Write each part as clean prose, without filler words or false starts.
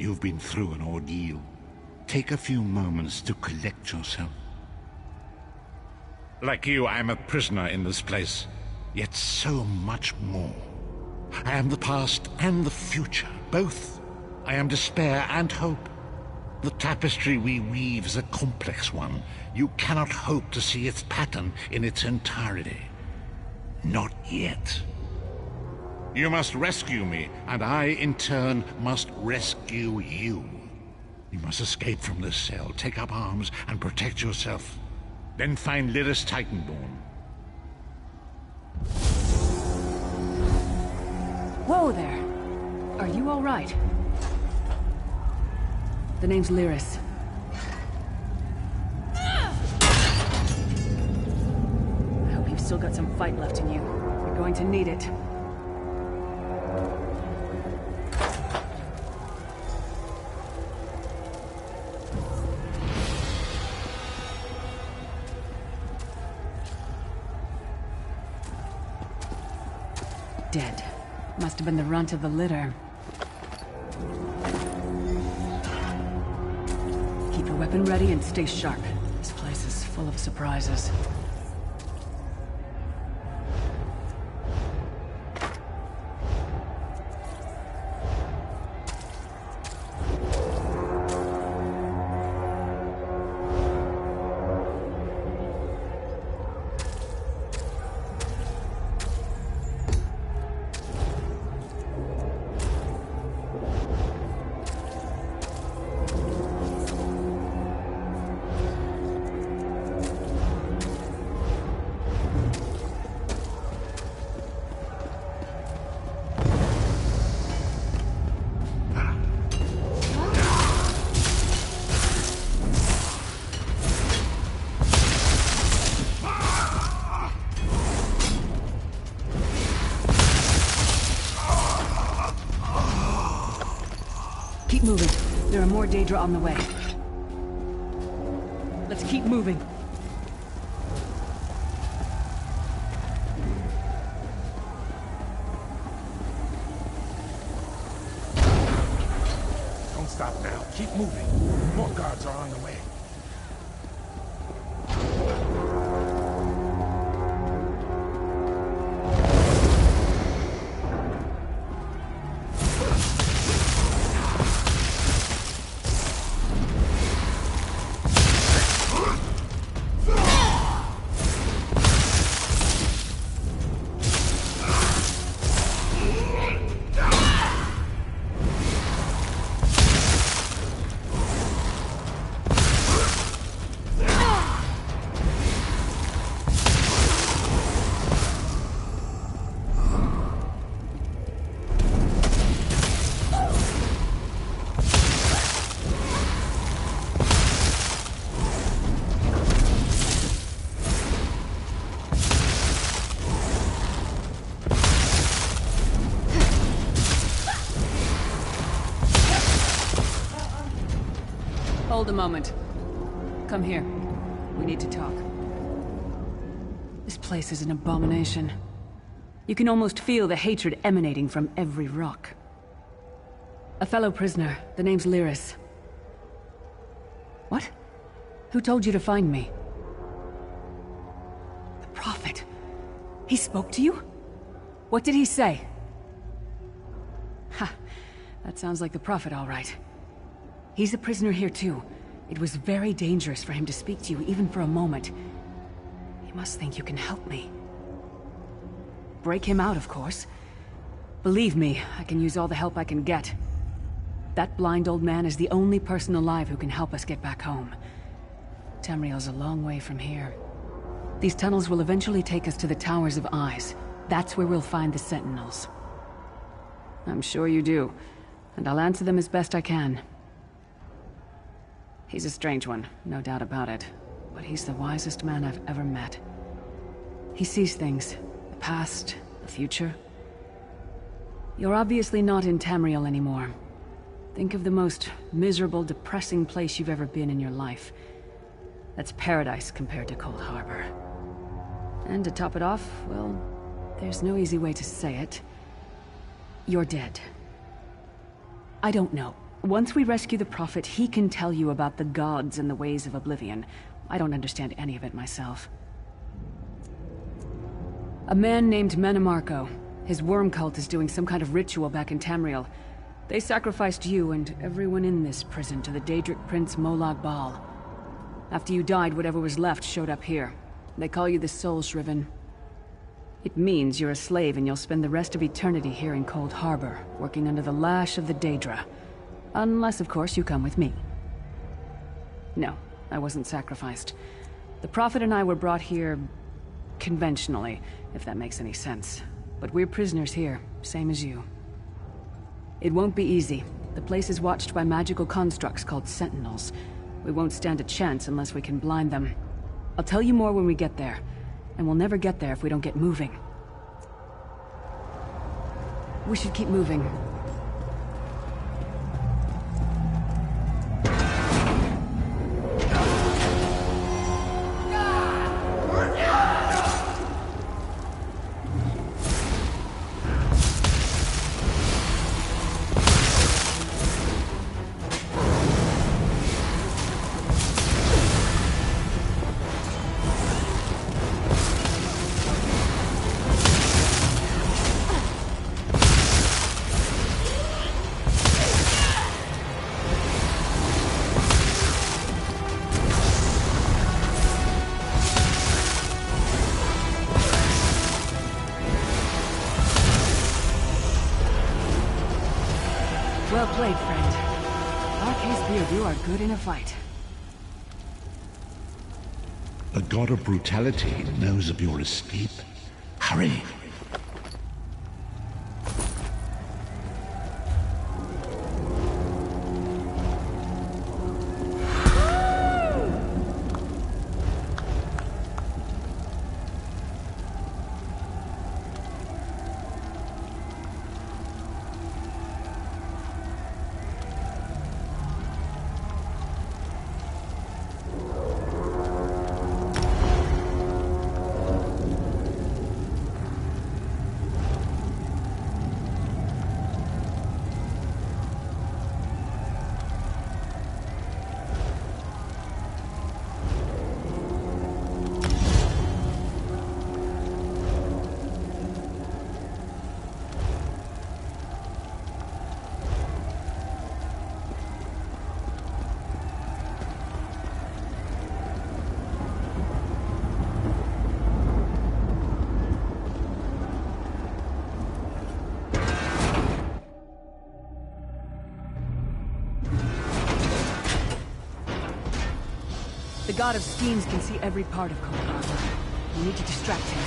You've been through an ordeal. Take a few moments to collect yourself. Like you, I'm a prisoner in this place, yet so much more. I am the past and the future, both. I am despair and hope. The tapestry we weave is a complex one. You cannot hope to see its pattern in its entirety. Not yet. You must rescue me, and I, in turn, must rescue you. You must escape from this cell, take up arms, and protect yourself. Then find Lyris Titanborn. Whoa there! Are you all right? The name's Lyris. I hope you've still got some fight left in you. You're going to need it. Dead. Must have been the runt of the litter. Keep your weapon ready and stay sharp. This place is full of surprises. Keep moving. There are more Daedra on the way. Let's keep moving. Don't stop now. Keep moving. More guards are on the way. Hold a moment. Come here. We need to talk. This place is an abomination. You can almost feel the hatred emanating from every rock. A fellow prisoner. The name's Lyris. What? Who told you to find me? The Prophet. He spoke to you? What did he say? Ha! That sounds like the Prophet, all right. He's a prisoner here too. It was very dangerous for him to speak to you, even for a moment. He must think you can help me. Break him out, of course. Believe me, I can use all the help I can get. That blind old man is the only person alive who can help us get back home. Tamriel's a long way from here. These tunnels will eventually take us to the Towers of Eyes. That's where we'll find the Sentinels. I'm sure you do, and I'll answer them as best I can. He's a strange one, no doubt about it. But he's the wisest man I've ever met. He sees things. The past, the future. You're obviously not in Tamriel anymore. Think of the most miserable, depressing place you've ever been in your life. That's paradise compared to Cold Harbor. And to top it off, well, there's no easy way to say it. You're dead. I don't know. Once we rescue the Prophet, he can tell you about the gods and the ways of Oblivion. I don't understand any of it myself. A man named Manamarco. His worm cult is doing some kind of ritual back in Tamriel. They sacrificed you and everyone in this prison to the Daedric Prince Molag Bal. After you died, whatever was left showed up here. They call you the Soul Shriven. It means you're a slave and you'll spend the rest of eternity here in Cold Harbor, working under the lash of the Daedra. Unless, of course, you come with me. No, I wasn't sacrificed. The Prophet and I were brought here conventionally, if that makes any sense. But we're prisoners here, same as you. It won't be easy. The place is watched by magical constructs called Sentinels. We won't stand a chance unless we can blind them. I'll tell you more when we get there. And we'll never get there if we don't get moving. We should keep moving. Well played, friend. Arcase Beard, you are good in a fight. The god of brutality knows of your escape. Hurry! The god of schemes can see every part of Cold Harbor. We need to distract him.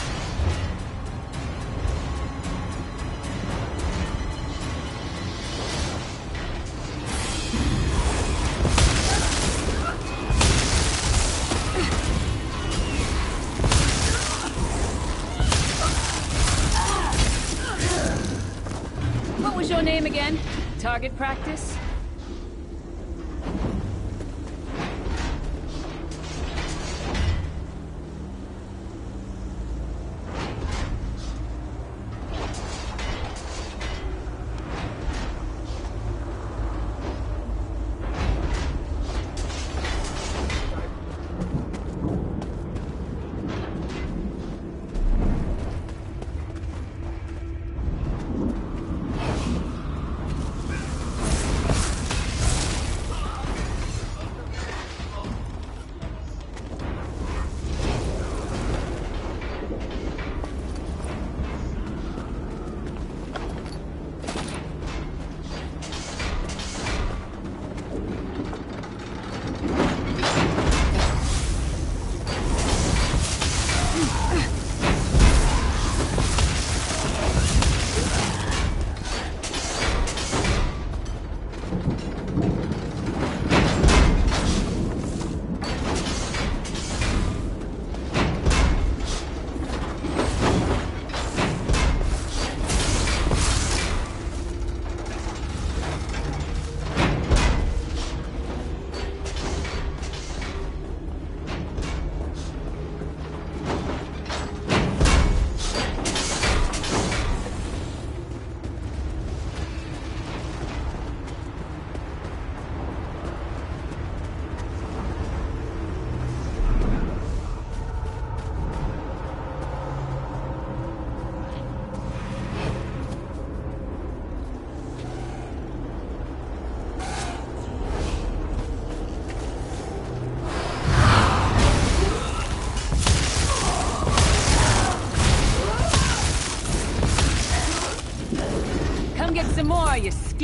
What was your name again? Target practice?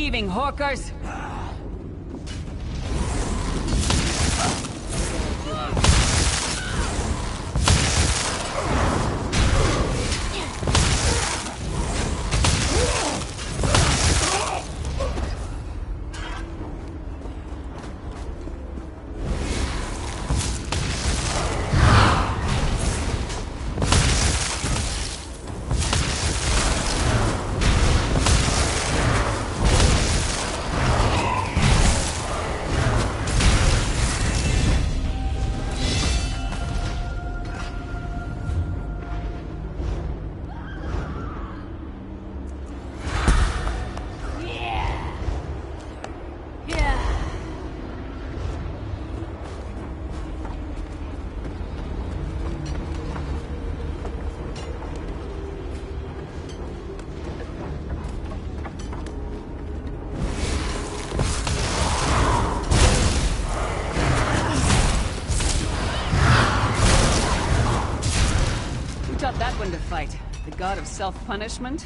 thieving hawkers! That one to fight. The god of self-punishment?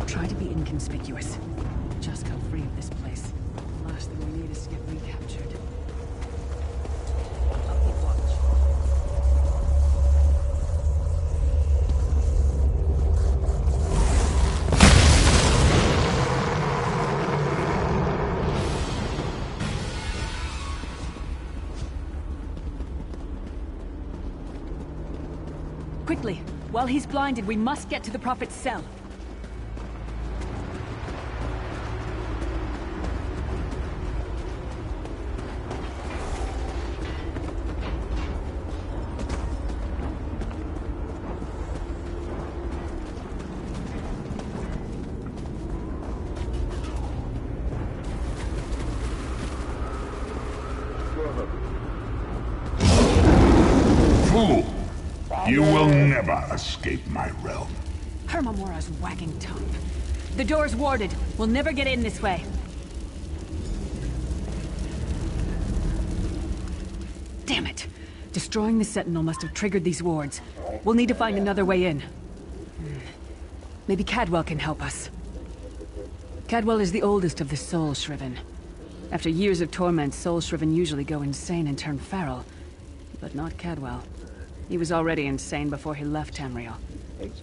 Try to be inconspicuous. Just got free of this place. Last thing we need is to get recaptured. I'll keep watch. Quickly! While he's blinded, we must get to the Prophet's cell. Fool! You will never escape my realm. Hermamora's wagging tongue. The door's warded. We'll never get in this way. Damn it! Destroying the Sentinel must have triggered these wards. We'll need to find another way in. Maybe Cadwell can help us. Cadwell is the oldest of the Soul Shriven. After years of torment, Soul Shriven usually go insane and turn feral. But not Cadwell. He was already insane before he left Tamriel.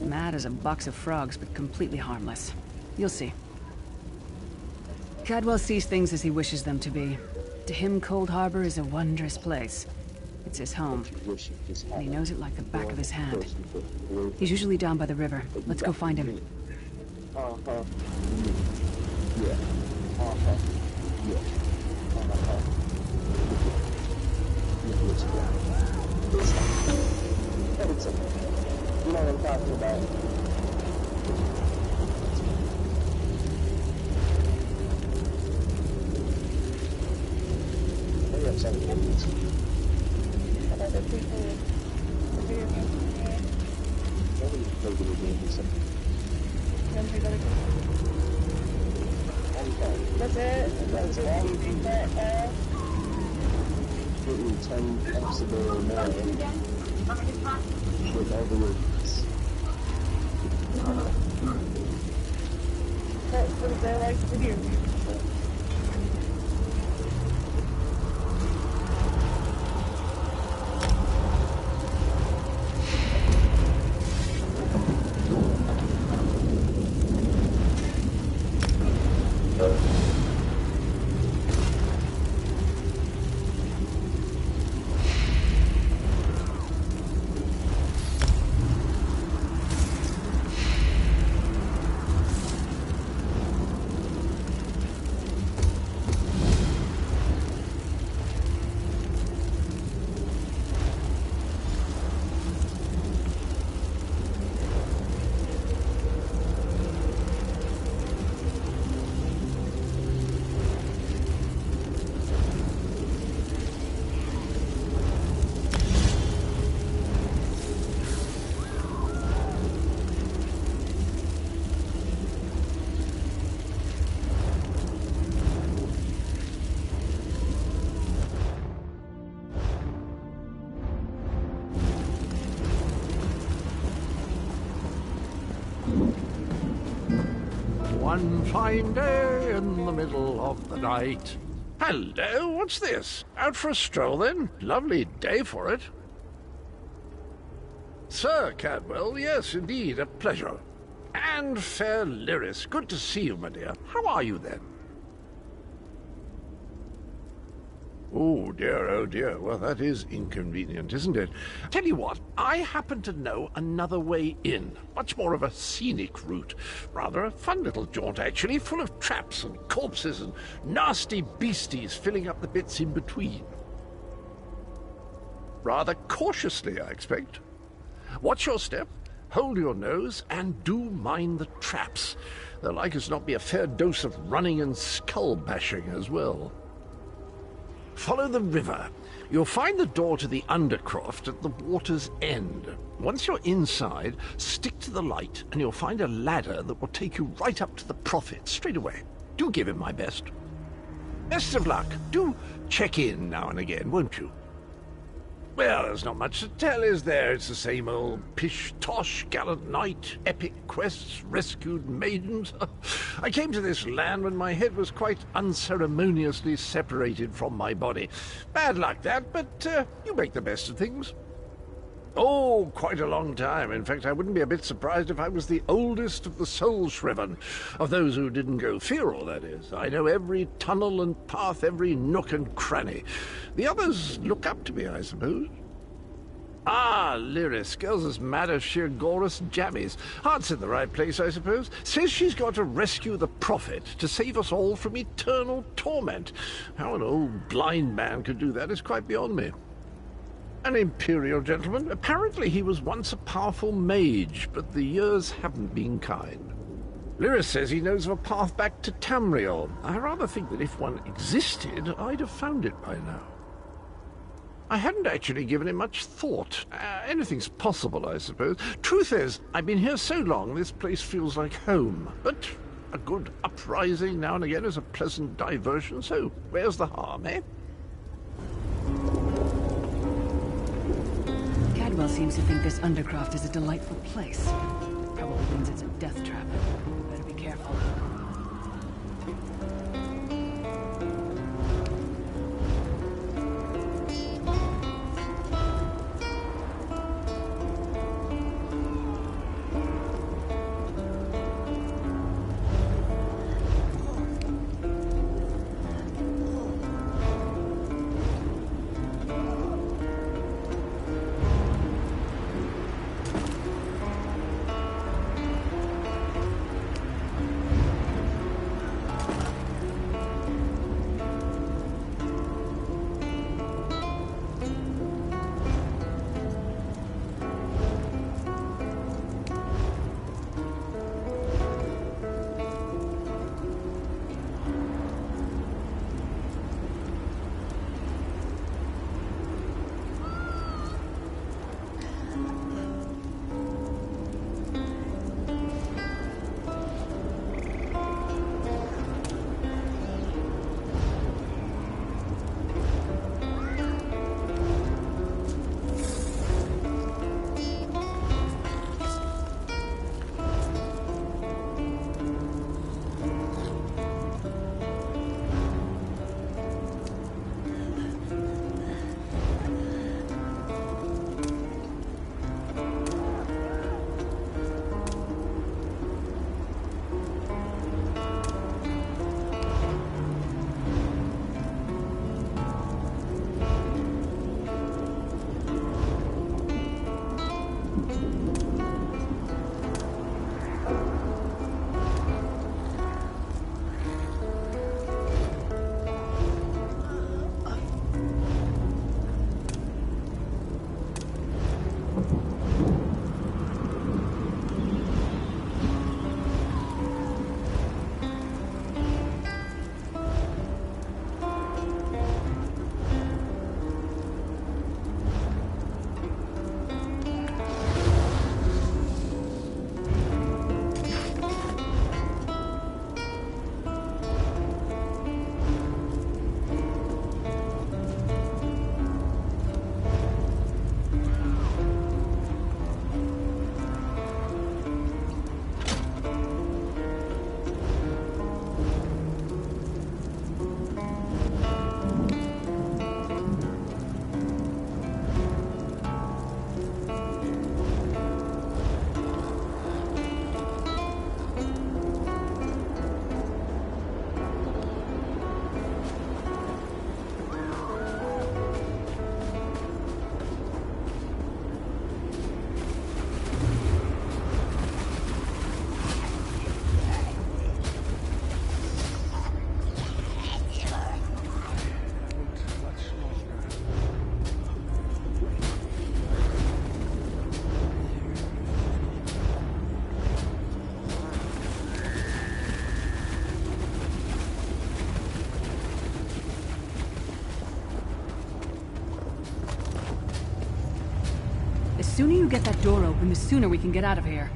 Mad as a box of frogs, but completely harmless. You'll see. Cadwell sees things as he wishes them to be. To him, Cold Harbor is a wondrous place. It's his home. And he knows it like the back of his hand. He's usually down by the river. Let's go find him. You know what I'm talking about. Maybe I'm saying other people video games. Nobody plays video games. That's it. That's it. Getting 10 F's a day or more with all the words. What is that like video games? one fine day in the middle of the night. Hello, what's this? Out for a stroll, then? Lovely day for it. Sir Cadwell, yes, indeed, a pleasure. And fair Lyris, good to see you, my dear. How are you, then? Oh dear, well, that is inconvenient, isn't it? Tell you what, I happen to know another way in. Much more of a scenic route. Rather a fun little jaunt, actually, full of traps and corpses and nasty beasties filling up the bits in between. Rather cautiously, I expect. Watch your step, hold your nose, and do mind the traps. There'll like as not be a fair dose of running and skull-bashing as well. Follow the river. You'll find the door to the Undercroft at the water's end. Once you're inside, stick to the light, and you'll find a ladder that will take you right up to the Prophet straight away. Do give him my best. Best of luck. Do check in now and again, won't you? Well, there's not much to tell, is there? It's the same old pish-tosh, gallant knight, epic quests, rescued maidens. I came to this land when my head was quite unceremoniously separated from my body. Bad luck, that, but you make the best of things. Oh, quite a long time. In fact, I wouldn't be a bit surprised if I was the oldest of the soul-shriven, of those who didn't go feral, that is. I know every tunnel and path, every nook and cranny. The others look up to me, I suppose. Ah, Lyris, girl's as mad as sheer Gorus jammies. Heart's in the right place, I suppose. Says she's got to rescue the Prophet to save us all from eternal torment. How an old blind man could do that is quite beyond me. An imperial gentleman. Apparently he was once a powerful mage, but the years haven't been kind. Lyris says he knows of a path back to Tamriel. I rather think that if one existed, I'd have found it by now. I hadn't actually given it much thought. Anything's possible, I suppose. Truth is, I've been here so long, this place feels like home. But a good uprising now and again is a pleasant diversion, so where's the harm, eh? Cadwell seems to think this Undercroft is a delightful place. Probably means it's a death trap. Better be careful. sooner you get that door open, the sooner we can get out of here.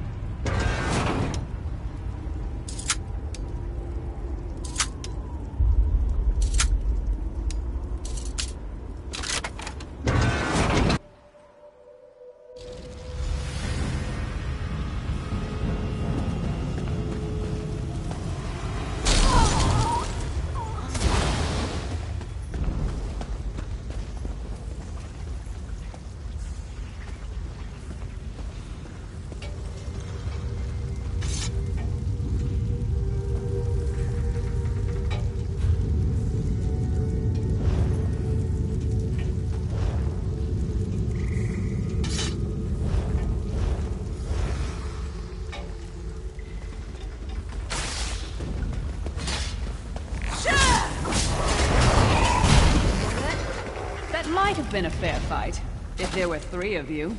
Might have been a fair fight, if there were 3 of you.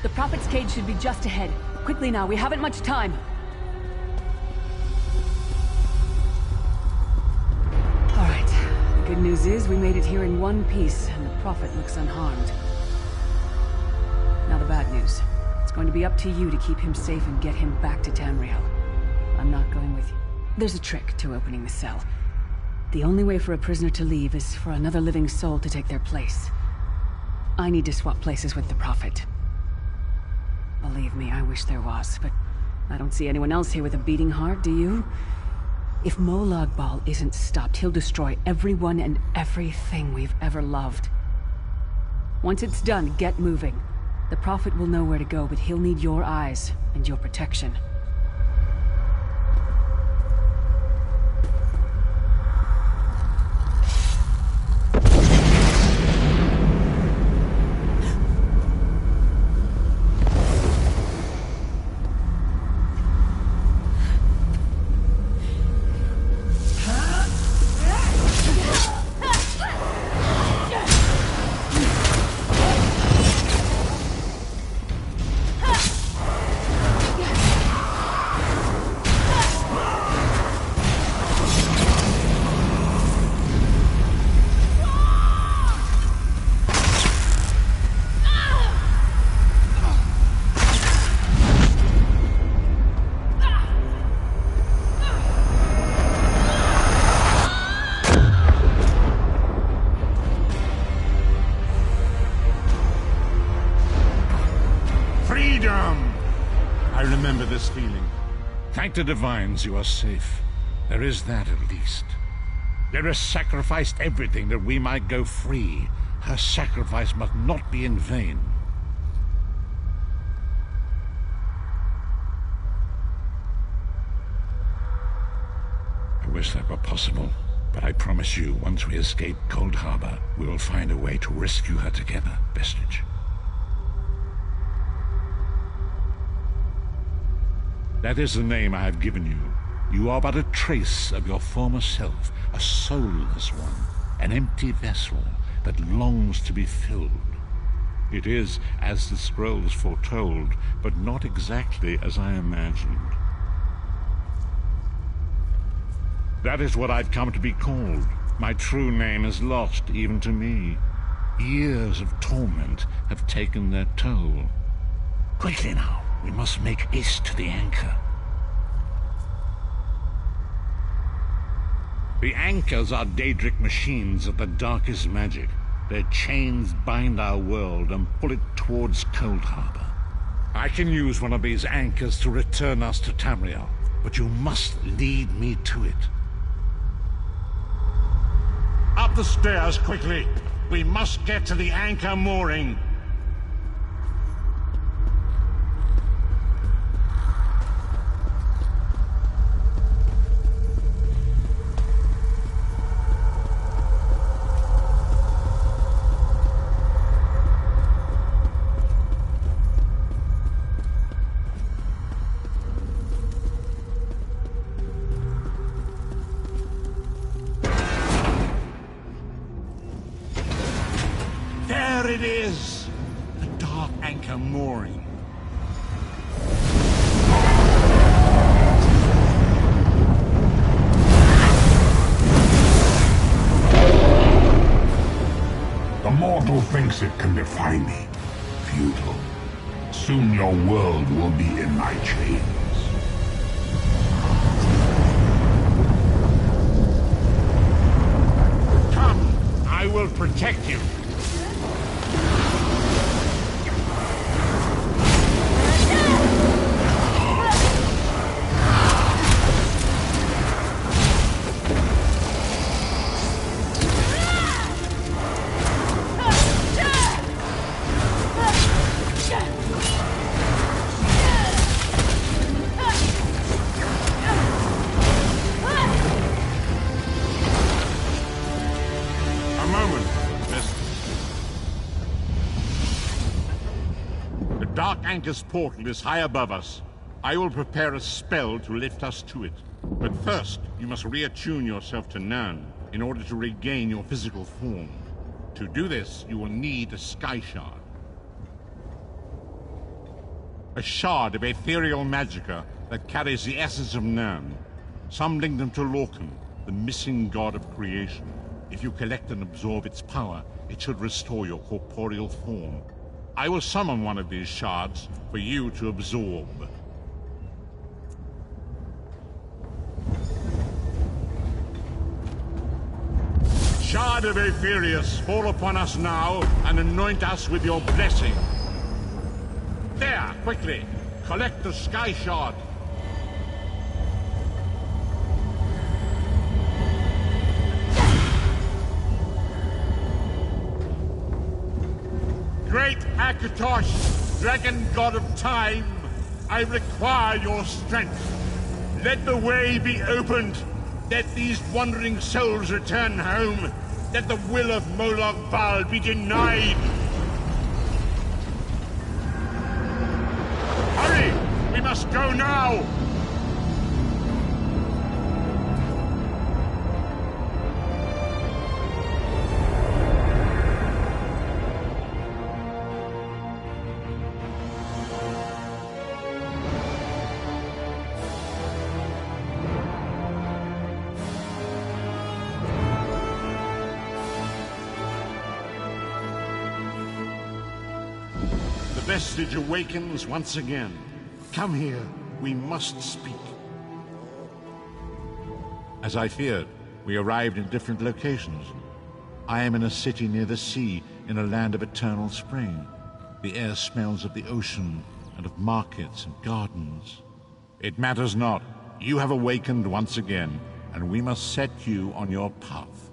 The Prophet's cage should be just ahead. Quickly now, we haven't much time. All right. The good news is we made it here in one piece, and the Prophet looks unharmed. Now the bad news. It's going to be up to you to keep him safe and get him back to Tamriel. I'm not going with you. There's a trick to opening the cell. The only way for a prisoner to leave is for another living soul to take their place. I need to swap places with the Prophet. Believe me, I wish there was, but I don't see anyone else here with a beating heart, do you? If Molag Bal isn't stopped, he'll destroy everyone and everything we've ever loved. Once it's done, get moving. The Prophet will know where to go, but he'll need your eyes and your protection. I remember this feeling. Thank the Divines you are safe. There is that at least. Lyra sacrificed everything that we might go free. Her sacrifice must not be in vain. wish that were possible, but I promise you, once we escape Cold Harbor, we will find a way to rescue her together, Vestige. That is the name I have given you. You are but a trace of your former self, a soulless one, an empty vessel that longs to be filled. It is as the scrolls foretold, but not exactly as I imagined. That is what I've come to be called. My true name is lost even to me. Years of torment have taken their toll. Quickly now, we must make haste to the anchor. The anchors are Daedric machines of the darkest magic. Their chains bind our world and pull it towards Cold Harbor. I can use one of these anchors to return us to Tamriel, but you must lead me to it. Up the stairs, quickly! We must get to the anchor mooring. There it is! The dark anchor mooring. The mortal thinks it can defy me. Futile. Soon your world will be in my chains. Come, I will protect you. A moment, miss. The Dark Anchor's portal is high above us. I will prepare a spell to lift us to it. But first, you must reattune yourself to Nern in order to regain your physical form. To do this, you will need a Sky Shard. A shard of ethereal magicka that carries the essence of Nern. Some link them to Lorcan, the missing god of creation. If you collect and absorb its power, it should restore your corporeal form. I will summon one of these shards for you to absorb. Shard of Aetherius, fall upon us now and anoint us with your blessing. There, quickly, collect the Sky Shard. Great Akatosh, dragon god of time, I require your strength. Let the way be opened. Let these wandering souls return home. Let the will of Molov Val be denied. Hurry! We must go now! The vestige awakens once again. Come here, we must speak. As I feared, we arrived in different locations. I am in a city near the sea, in a land of eternal spring. The air smells of the ocean, and of markets and gardens. It matters not. You have awakened once again, and we must set you on your path.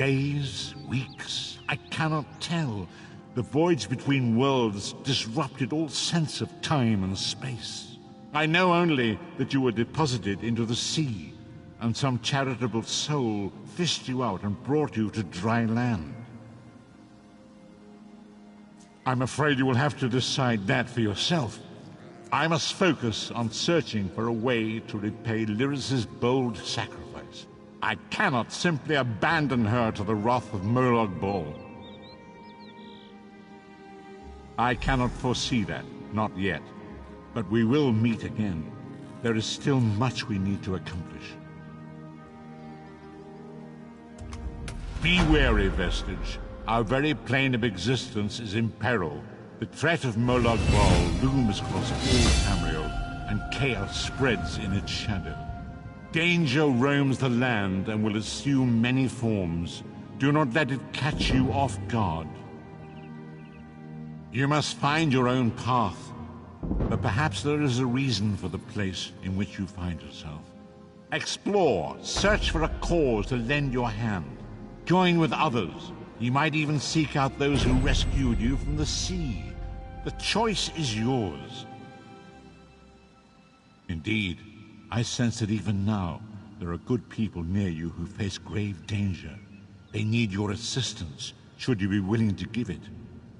Days, weeks, I cannot tell. The voids between worlds disrupted all sense of time and space. I know only that you were deposited into the sea, and some charitable soul fished you out and brought you to dry land. I'm afraid you will have to decide that for yourself. I must focus on searching for a way to repay Lyris's bold sacrifice. I cannot simply abandon her to the wrath of Molag Bal. I cannot foresee that, not yet. But we will meet again. There is still much we need to accomplish. Be wary, Vestige. Our very plane of existence is in peril. The threat of Molag Bal looms across all Tamriel, and chaos spreads in its shadow. Danger roams the land and will assume many forms. Do not let it catch you off guard. You must find your own path, but perhaps there is a reason for the place in which you find yourself. Explore, search for a cause to lend your hand. Join with others. You might even seek out those who rescued you from the sea. The choice is yours. Indeed, I sense that even now, there are good people near you who face grave danger. They need your assistance, should you be willing to give it.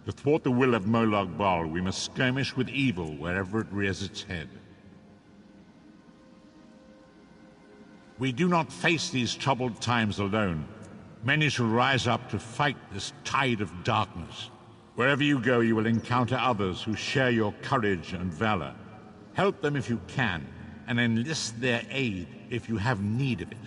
To thwart the will of Molag Bal, we must skirmish with evil wherever it rears its head. We do not face these troubled times alone. Many shall rise up to fight this tide of darkness. Wherever you go, you will encounter others who share your courage and valor. Help them if you can, and enlist their aid if you have need of it.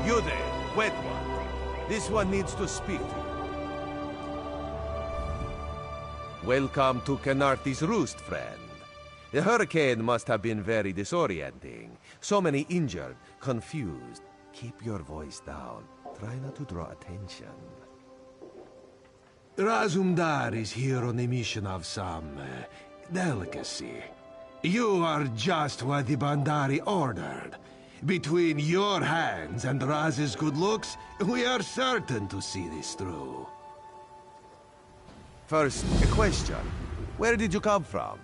You there, wet one. This one needs to speak to you. Welcome to Canarthi's Roost, friend. The hurricane must have been very disorienting. So many injured, confused. Keep your voice down. Try not to draw attention. Razumdar is here on a mission of some delicacy. You are just what the Bandari ordered. Between your hands and Raz's good looks, we are certain to see this through. First, a question. Where did you come from?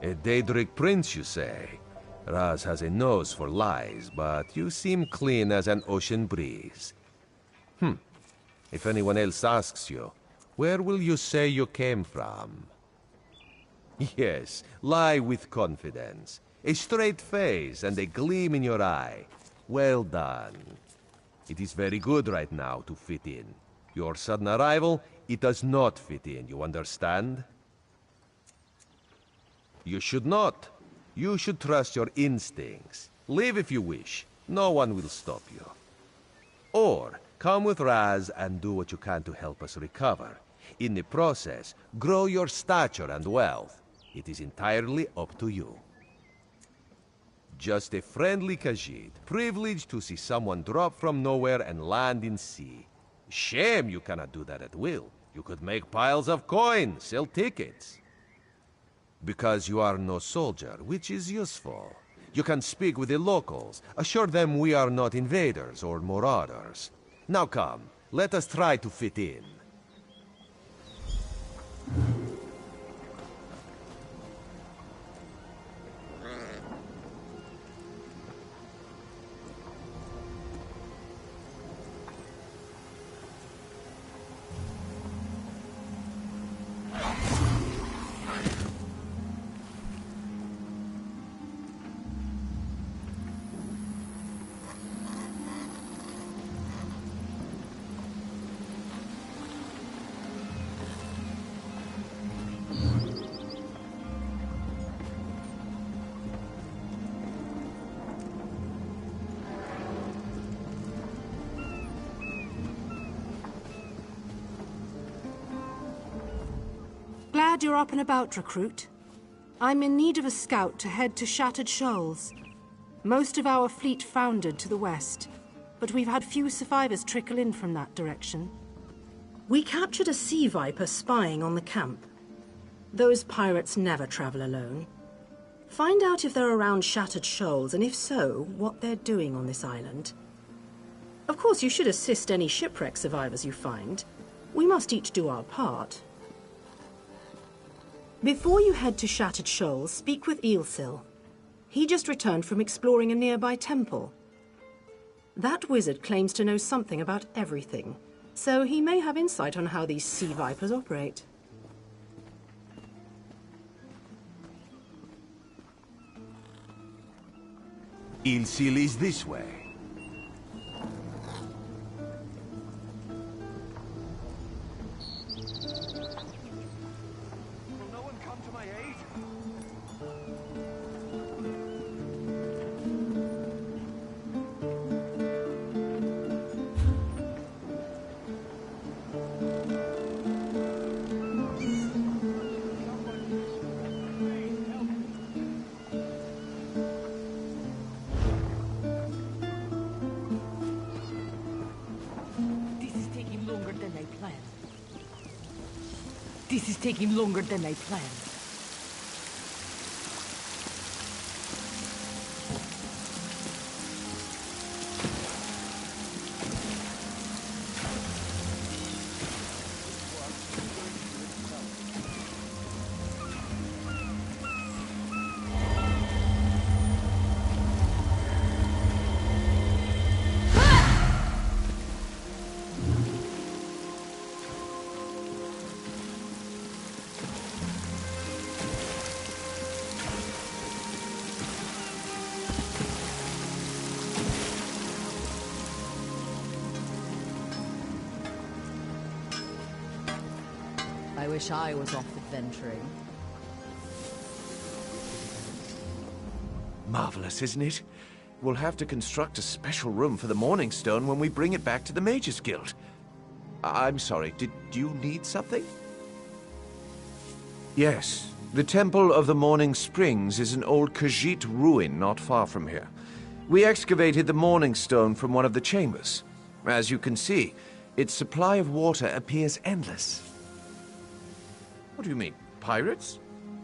A Daedric prince, you say? Raz has a nose for lies, but you seem clean as an ocean breeze. If anyone else asks you, where will you say you came from? Yes, lie with confidence. A straight face and a gleam in your eye. Well done. It is very good right now to fit in. Your sudden arrival, it does not fit in, you understand? You should not. You should trust your instincts. Leave if you wish. No one will stop you. Or, come with Raz and do what you can to help us recover. In the process, grow your stature and wealth. It is entirely up to you. Just a friendly Khajiit, privileged to see someone drop from nowhere and land in sea. Shame you cannot do that at will. You could make piles of coin, sell tickets. Because you are no soldier, which is useful. You can speak with the locals, assure them we are not invaders or marauders. Now come, let us try to fit in. Glad you're up and about, recruit. I'm in need of a scout to head to Shattered Shoals. Most of our fleet foundered to the west, but we've had few survivors trickle in from that direction. We captured a sea viper spying on the camp. Those pirates never travel alone. Find out if they're around Shattered Shoals, and if so, what they're doing on this island. Of course, you should assist any shipwreck survivors you find. We must each do our part. Before you head to Shattered Shoals, speak with Eelsil. He just returned from exploring a nearby temple. That wizard claims to know something about everything, so he may have insight on how these sea vipers operate. Eelsil is this way. This is taking longer than I planned. I wish I was off adventuring. Marvelous, isn't it? We'll have to construct a special room for the Morning Stone when we bring it back to the Mages Guild. I'm sorry, did you need something? Yes, the Temple of the Morning Springs is an old Khajiit ruin not far from here. We excavated the Morning Stone from one of the chambers. As you can see, its supply of water appears endless. What do you mean, pirates?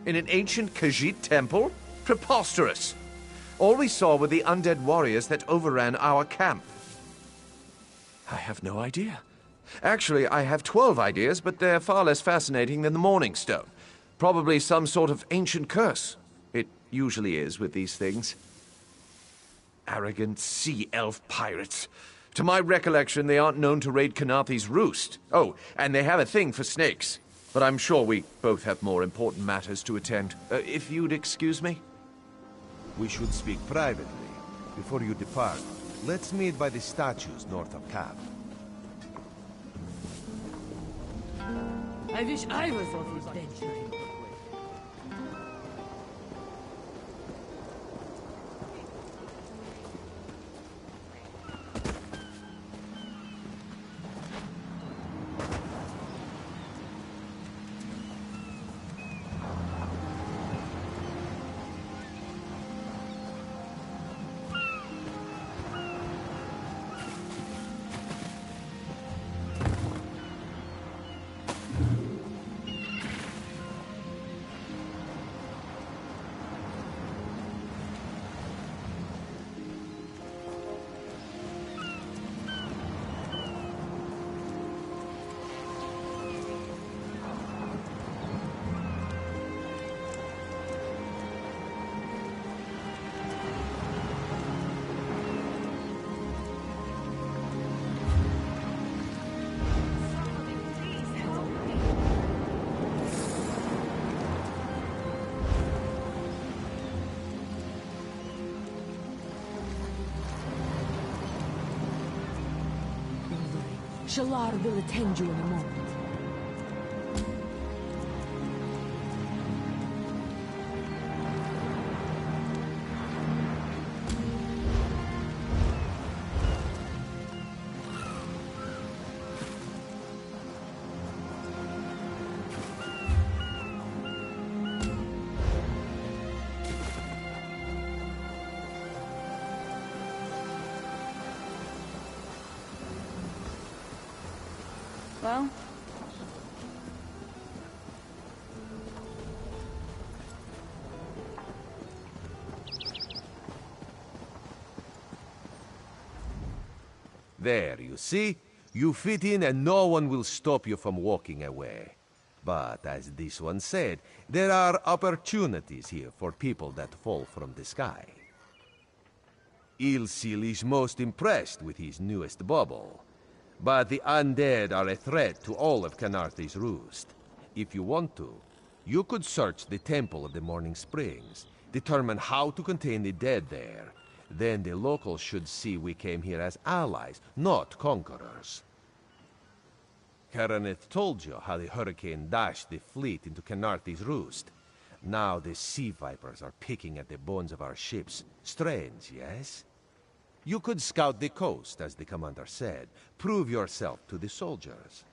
In an ancient Khajiit temple? Preposterous! All we saw were the undead warriors that overran our camp. I have no idea. Actually, I have 12 ideas, but they're far less fascinating than the Morning Stone. Probably some sort of ancient curse. It usually is with these things. Arrogant sea elf pirates. To my recollection, they aren't known to raid Kanathe's roost. Oh, and they have a thing for snakes. But I'm sure we both have more important matters to attend. If you'd excuse me? We should speak privately. Before you depart, let's meet by the statues north of camp. I wish I was off adventuring. Shalar will attend you in a moment. Well? There, you see? You fit in and no one will stop you from walking away. But as this one said, there are opportunities here for people that fall from the sky. Ilsil is most impressed with his newest bauble. But the undead are a threat to all of Kanathe's roost. If you want to, you could search the Temple of the Morning Springs, determine how to contain the dead there. Then the locals should see we came here as allies, not conquerors. Karaneth told you how the hurricane dashed the fleet into Kanathe's roost. Now the sea vipers are picking at the bones of our ships. Strange, yes? You could scout the coast, as the commander said. Prove yourself to the soldiers.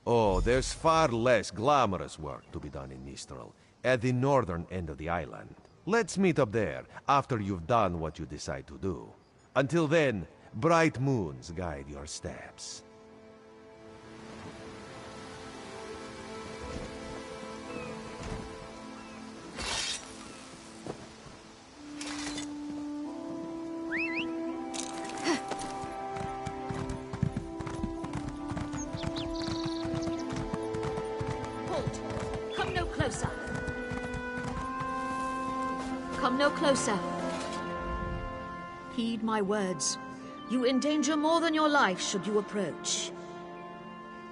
Oh, there's far less glamorous work to be done in Mistral, at the northern end of the island. Let's meet up there, after you've done what you decide to do. Until then, bright moons guide your steps. Come no closer. Heed my words. You endanger more than your life should you approach.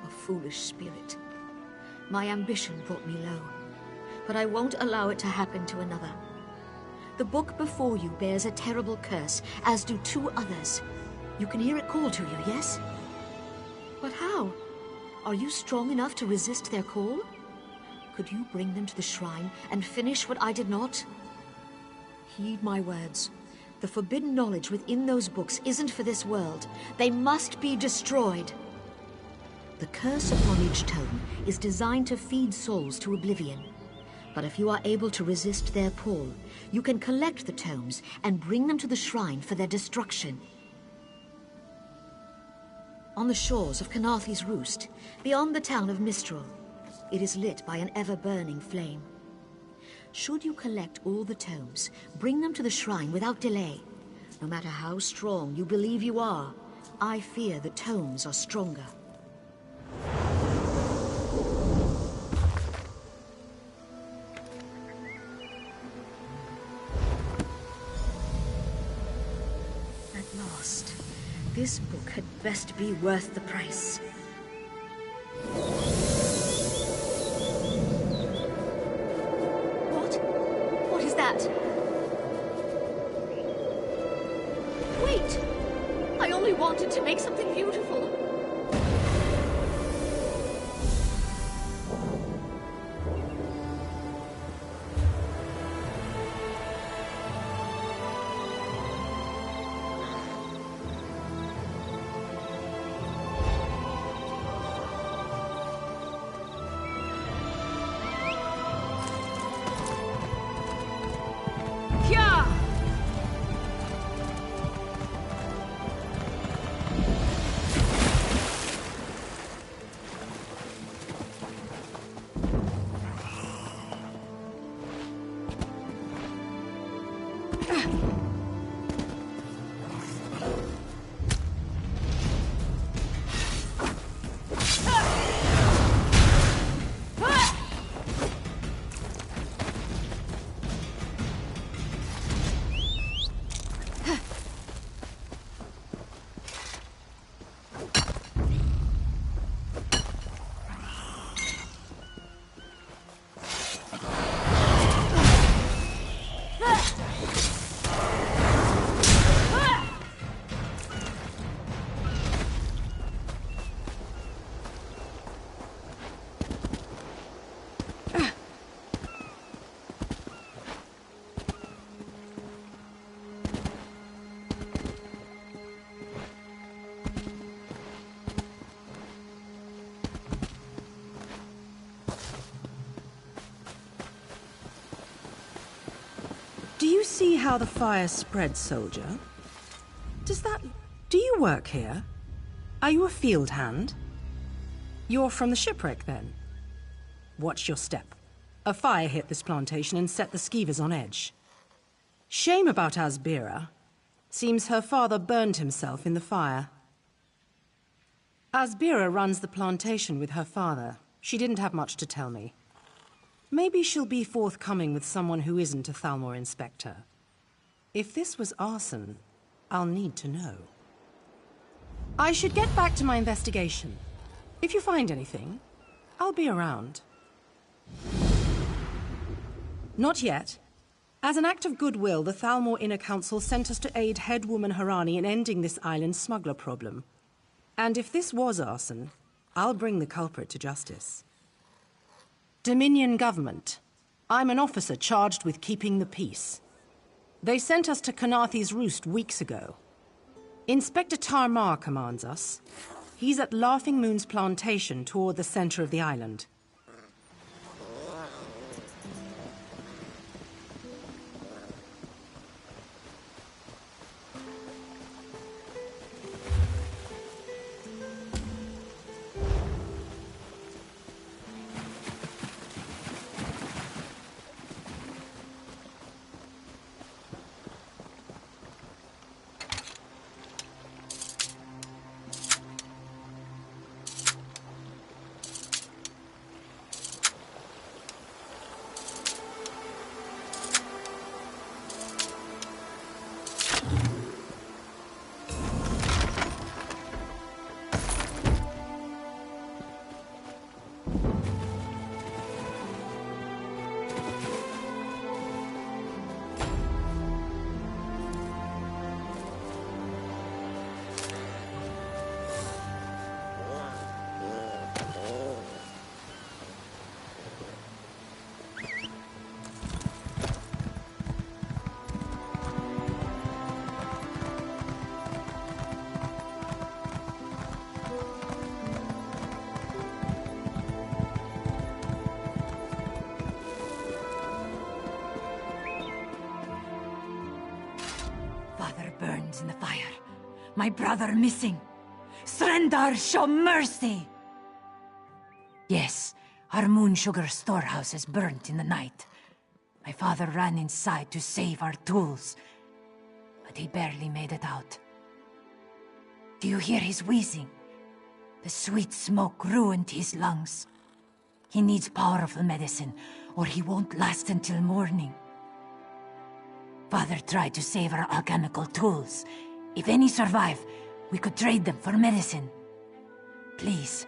A foolish spirit. My ambition brought me low, but I won't allow it to happen to another. The book before you bears a terrible curse, as do 2 others. You can hear it call to you, yes? But how? Are you strong enough to resist their call? Could you bring them to the shrine and finish what I did not? Heed my words. The forbidden knowledge within those books isn't for this world. They must be destroyed. The curse upon each tome is designed to feed souls to oblivion. But if you are able to resist their pull, you can collect the tomes and bring them to the shrine for their destruction. On the shores of Canarthy's Roost, beyond the town of Mistral, it is lit by an ever-burning flame. Should you collect all the tomes, bring them to the shrine without delay. No matter how strong you believe you are, I fear the tomes are stronger. At last, this book had best be worth the price. What is that? Wait! I only wanted to make something beautiful. Do you see how the fire spreads, soldier? Do you work here? Are you a field hand? You're from the shipwreck, then? Watch your step. A fire hit this plantation and set the skeevers on edge. Shame about Asbira. Seems her father burned himself in the fire. Asbira runs the plantation with her father. She didn't have much to tell me. Maybe she'll be forthcoming with someone who isn't a Thalmor inspector. If this was arson, I'll need to know. I should get back to my investigation. If you find anything, I'll be around. Not yet. As an act of goodwill, the Thalmor Inner Council sent us to aid headwoman Harani in ending this island's smuggler problem. And if this was arson, I'll bring the culprit to justice. Dominion government. I'm an officer charged with keeping the peace. They sent us to Canarthy's Roost weeks ago. Inspector Tarmar commands us. He's at Laughing Moon's plantation toward the center of the island. My brother missing. Srendar, show mercy! Yes, our moon sugar storehouse is burnt in the night. My father ran inside to save our tools, but he barely made it out. Do you hear his wheezing? The sweet smoke ruined his lungs. He needs powerful medicine, or he won't last until morning. Father tried to save our alchemical tools. If any survive, we could trade them for medicine. Please,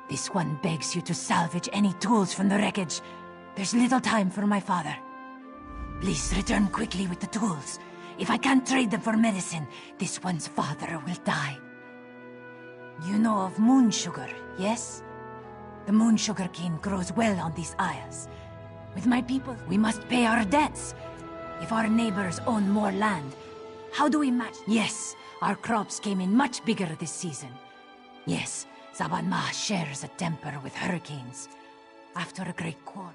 this one begs you to salvage any tools from the wreckage. There's little time for my father. Please return quickly with the tools. If I can't trade them for medicine, this one's father will die. You know of moon sugar, yes? The moon sugar cane grows well on these isles. With my people, we must pay our debts. If our neighbors own more land, how do we match? Yes, our crops came in much bigger this season. Yes, Zabanma shares a temper with hurricanes. After a great quarrel.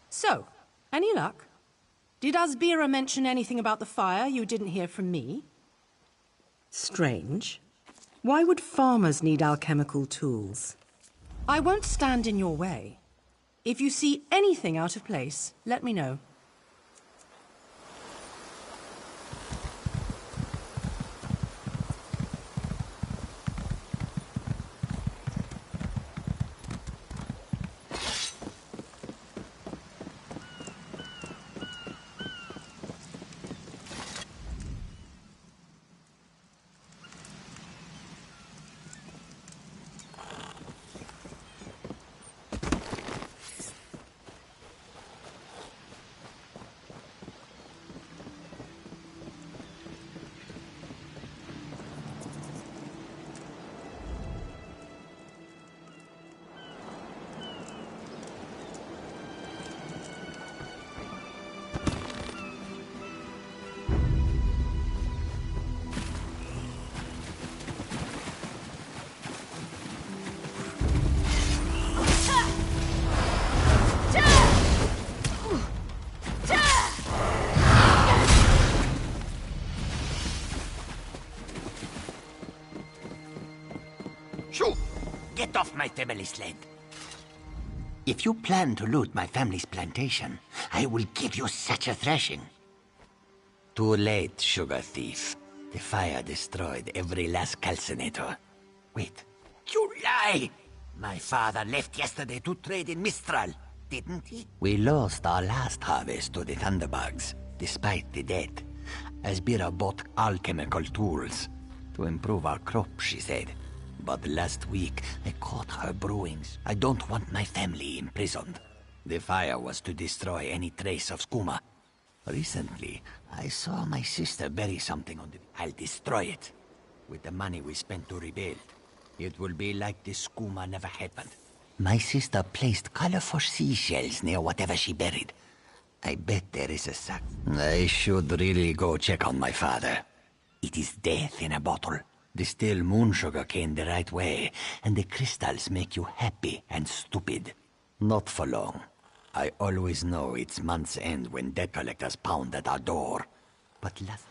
So, any luck? Did Asbira mention anything about the fire you didn't hear from me? Strange. Why would farmers need alchemical tools? I won't stand in your way. If you see anything out of place, let me know. Get off my family's land. If you plan to loot my family's plantation, I will give you such a thrashing. Too late, sugar thief. The fire destroyed every last calcinator. Wait, you lie! My father left yesterday to trade in Mistral, didn't he? We lost our last harvest to the Thunderbugs, despite the debt. Asbira bought alchemical tools to improve our crop, she said. But last week, I caught her brewings. I don't want my family imprisoned. The fire was to destroy any trace of skooma. Recently, I saw my sister bury something on the... I'll destroy it. With the money we spent to rebuild. It will be like the skooma never happened. My sister placed colorful seashells near whatever she buried. I bet there is a sack. I should really go check on my father. It is death in a bottle. Distill moon sugar cane the right way, and the crystals make you happy and stupid. Not for long. I always know it's month's end when debt collectors pound at our door. But last...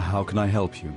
How can I help you?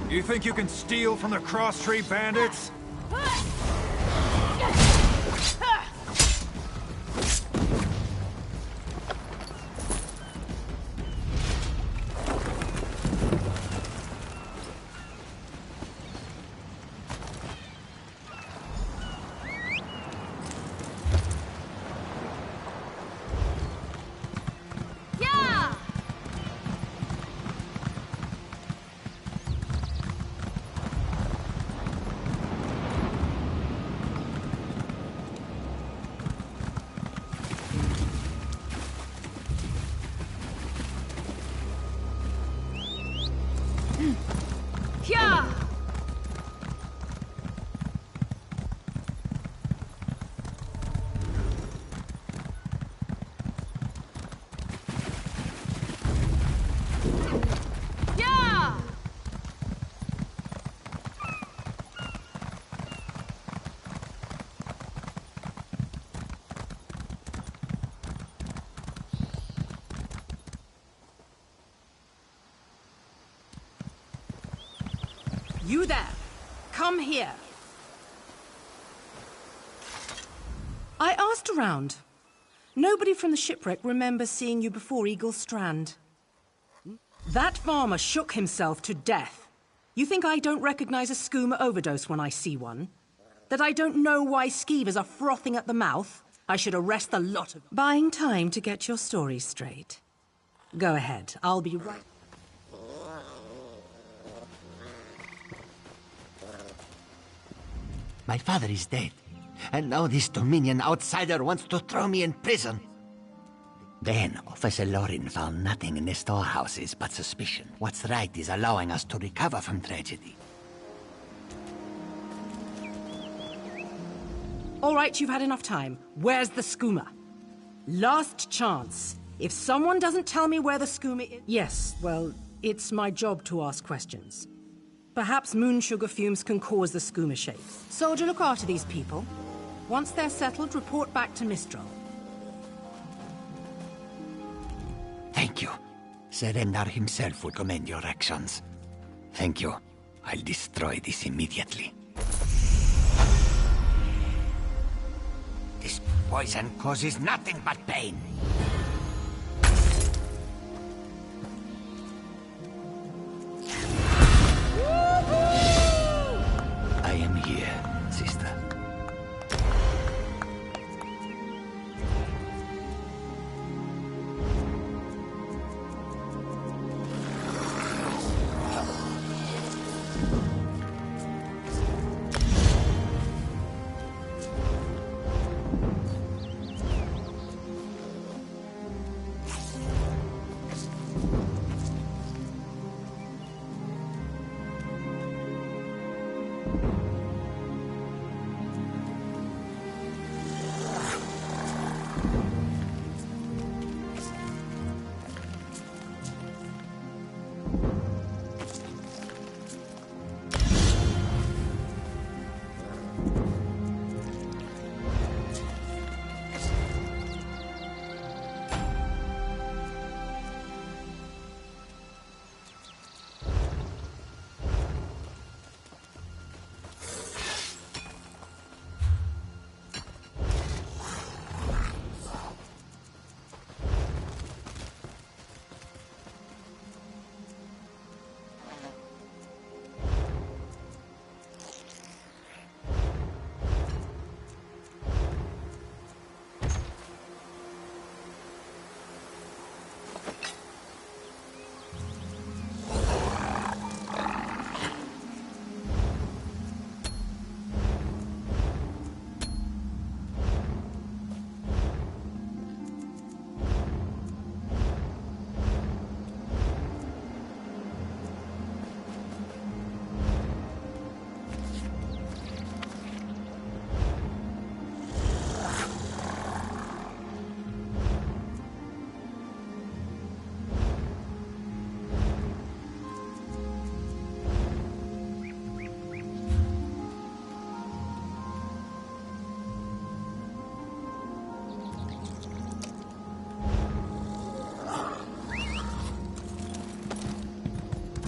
You think you can steal from the Cross Tree Bandits? You there! Come here! I asked around. Nobody from the shipwreck remembers seeing you before Eagle Strand. That farmer shook himself to death. You think I don't recognize a skooma overdose when I see one? That I don't know why skeevers are frothing at the mouth? I should arrest the lot of... Buying time to get your story straight. Go ahead, I'll be right... My father is dead, and now this Dominion outsider wants to throw me in prison. Then Officer Lorin found nothing in the storehouses but suspicion. What's right is allowing us to recover from tragedy. All right, you've had enough time. Where's the skooma? Last chance. If someone doesn't tell me where the skooma is... Yes, well, it's my job to ask questions. Perhaps moon sugar fumes can cause the skooma shakes. Soldier, look after these people. Once they're settled, report back to Mistral. Thank you. Serendar himself will commend your actions. Thank you. I'll destroy this immediately. This poison causes nothing but pain. I am here, sister.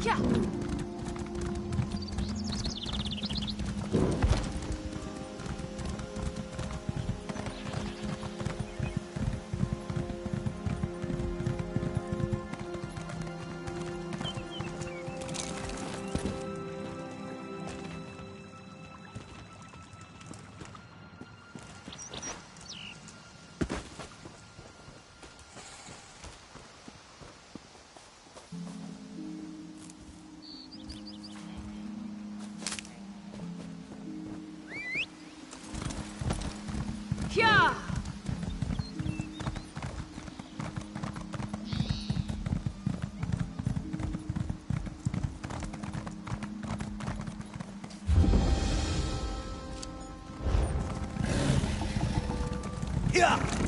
Yeah! Yeah!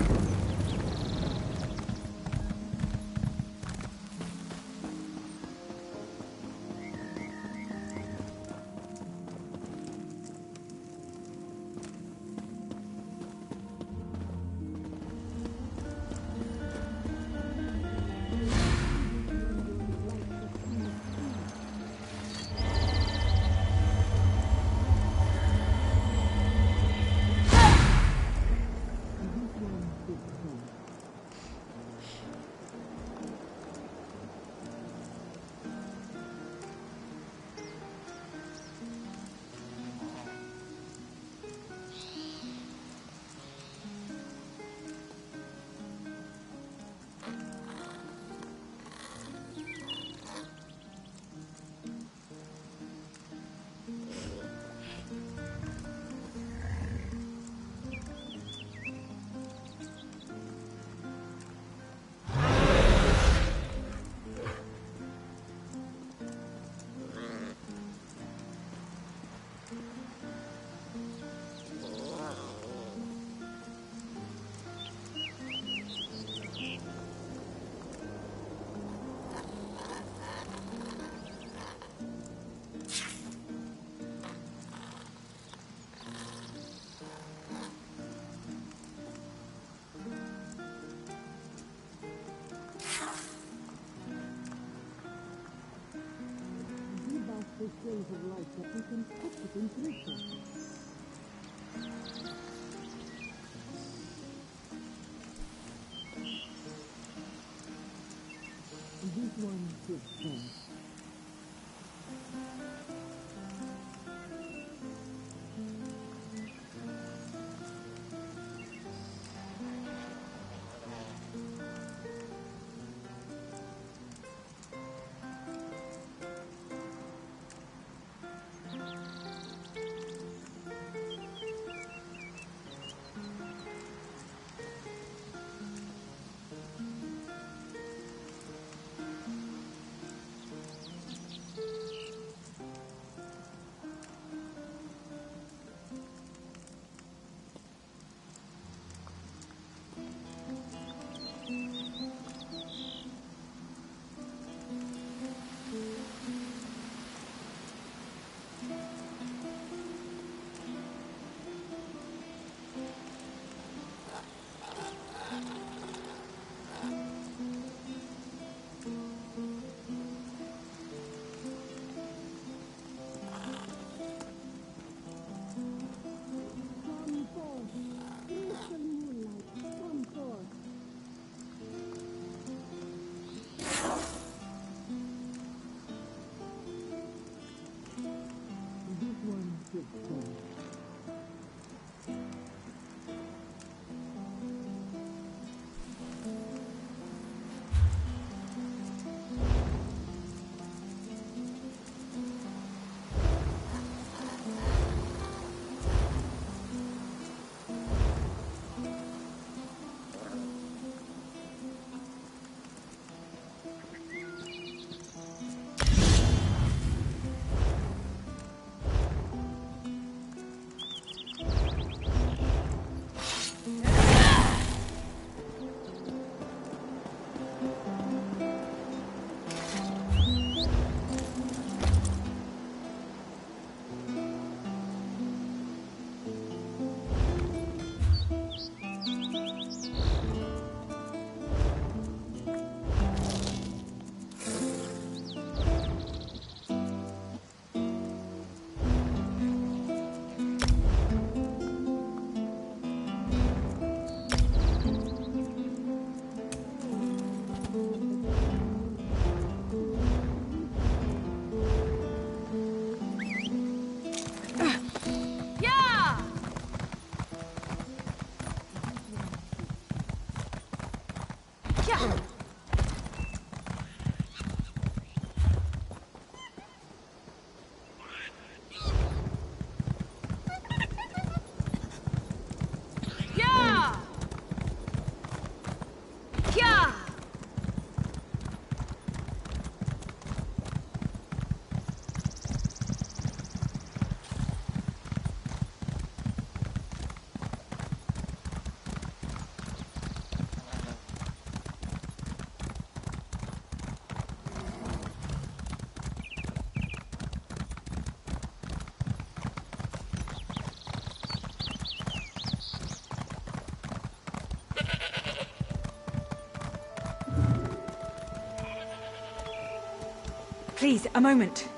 Please, a moment.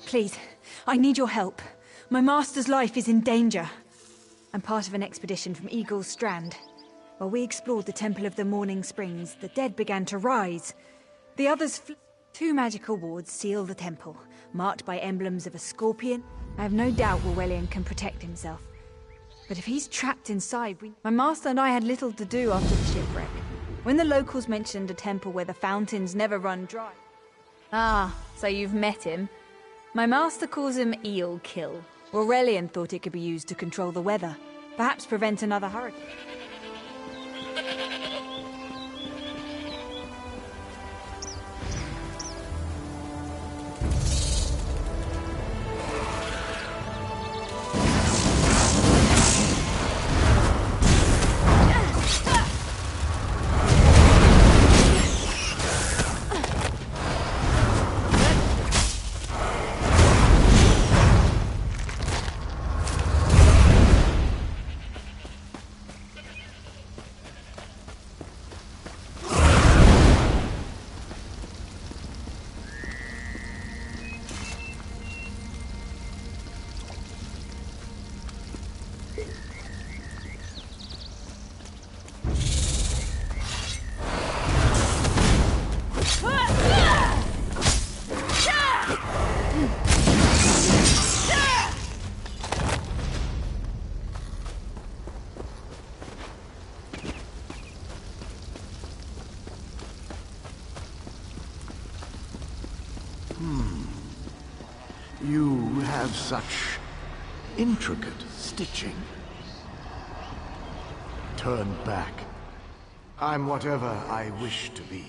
Please, I need your help. My master's life is in danger. I'm part of an expedition from Eagle's Strand. While we explored the Temple of the Morning Springs, the dead began to rise. The others Two magical wards seal the temple, marked by emblems of a scorpion. I have no doubt Llewellyn can protect himself. But if he's trapped inside, My master and I had little to do after the shipwreck. When the locals mentioned a temple where the fountains never run dry. Ah, so you've met him. My master calls him Eel Kill. Aurelian thought it could be used to control the weather. Perhaps prevent another hurricane. You have such intricate stitching. Turn back. I'm whatever I wish to be.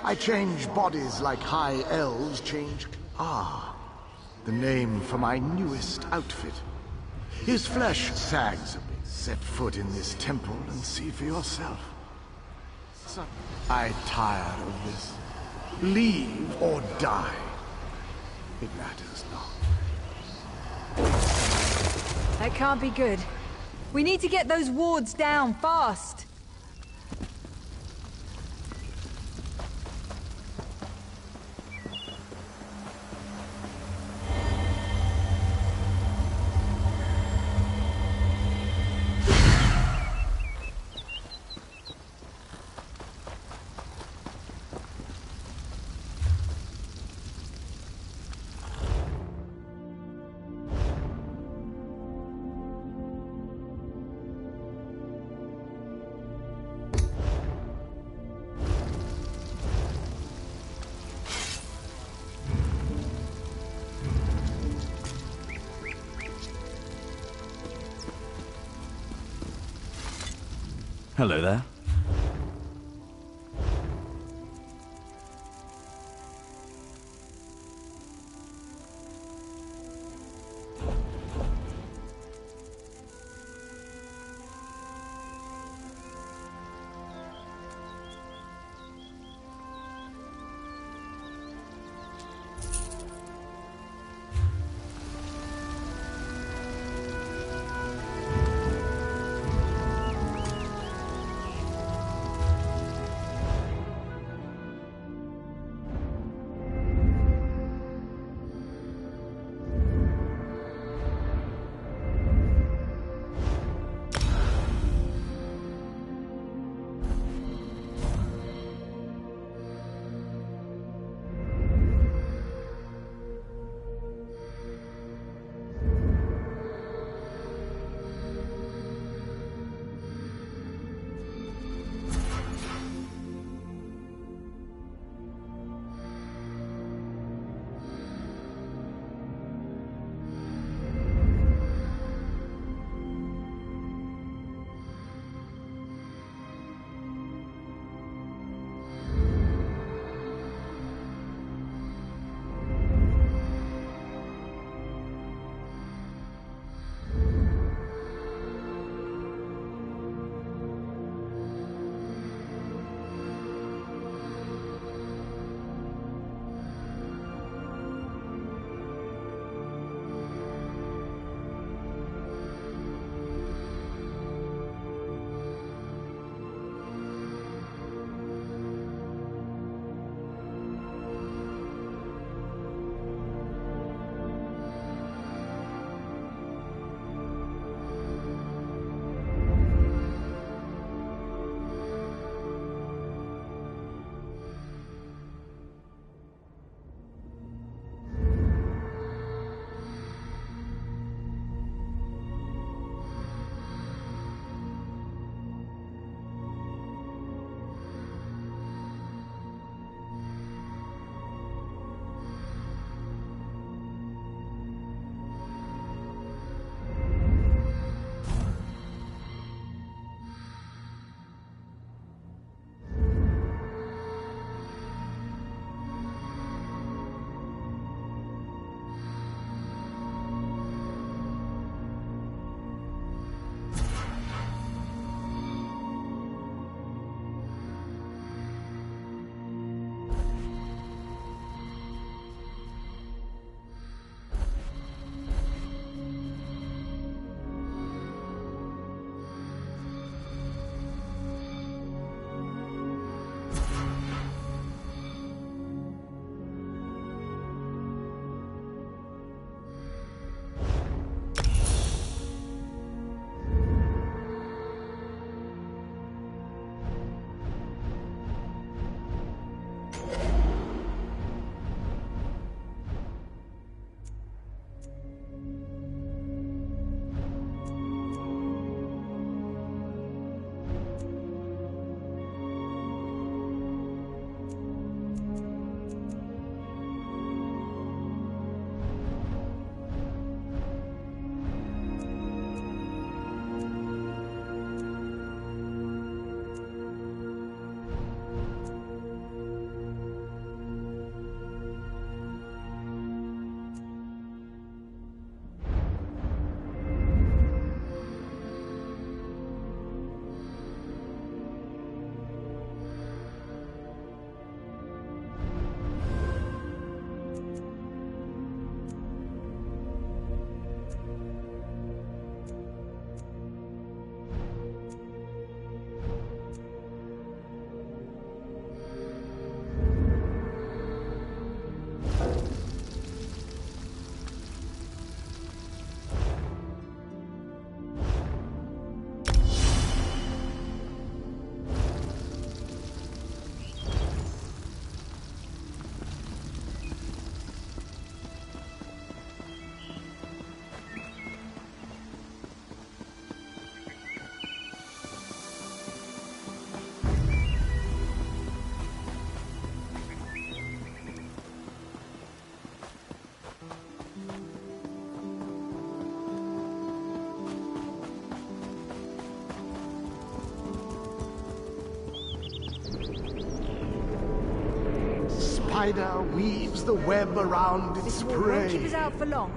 I change bodies like high elves change... Ah, the name for my newest outfit. His flesh sags a bit. Set foot in this temple and see for yourself. I'm tired of this. Leave or die. It matters not. That can't be good. We need to get those wards down, fast! Hello there. spider weaves the web around its This wall won't keep us out for long.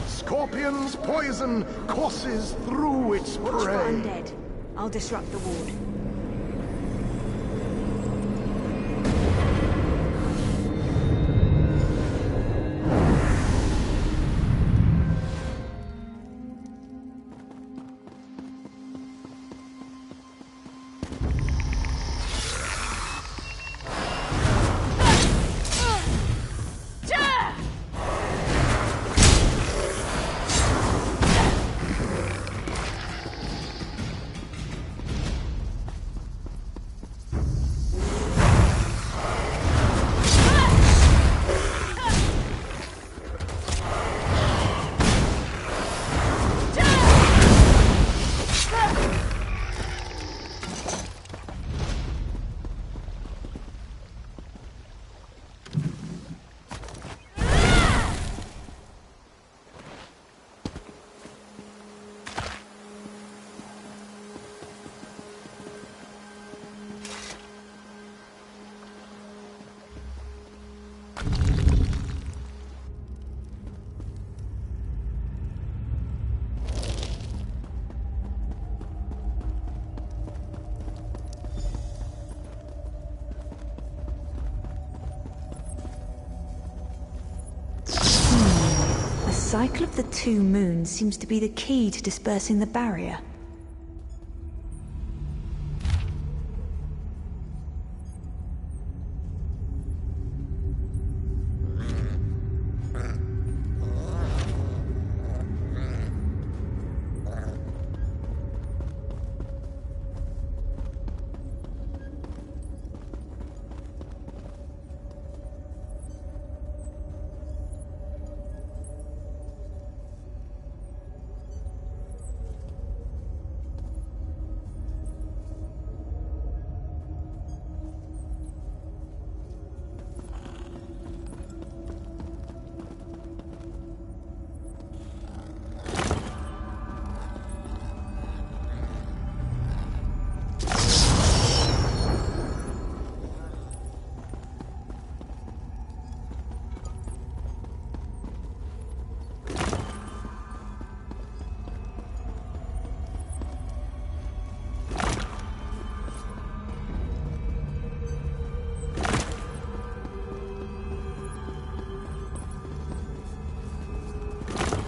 Scorpion's poison courses through its Watch for prey. undead. I'll disrupt the ward. The cycle of the two moons seems to be the key to dispersing the barrier.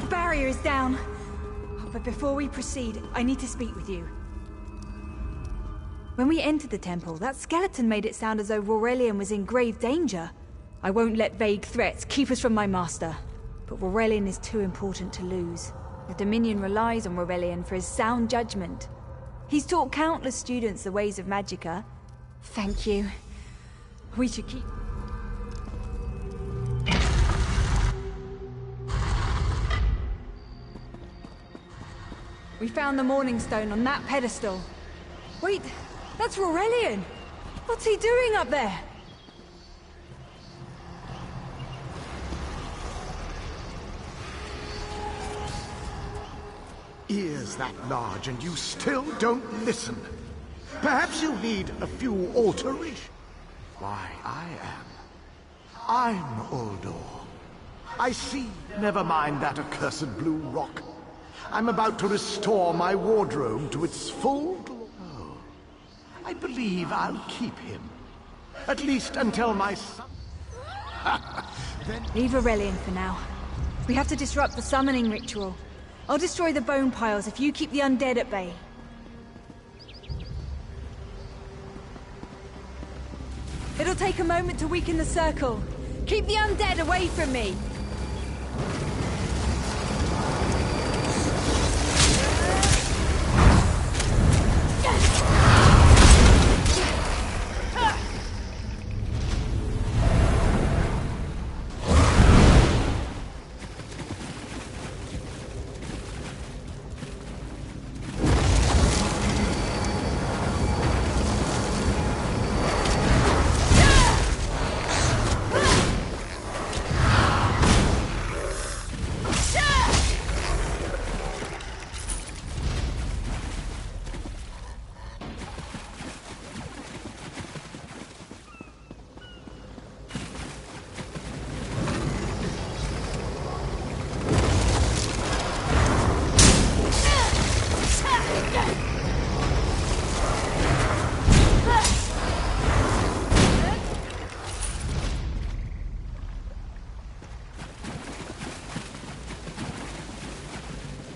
Barrier is down. But before we proceed, I need to speak with you. When we entered the temple, that skeleton made it sound as though Aurelian was in grave danger. I won't let vague threats keep us from my master. But Aurelian is too important to lose. The Dominion relies on Aurelian for his sound judgment. He's taught countless students the ways of Magicka. Thank you. We should keep... We found the Morning Stone on that pedestal. Wait, that's Aurelian! What's he doing up there? Ears that large and you still don't listen. Perhaps you need a few alterations. Why, I'm Uldor. I see. Never mind that accursed blue rock. I'm about to restore my wardrobe to its full glory. Oh, I believe I'll keep him. At least until my son... Leave Aurelian for now. We have to disrupt the summoning ritual. I'll destroy the bone piles if you keep the undead at bay. It'll take a moment to weaken the circle. Keep the undead away from me!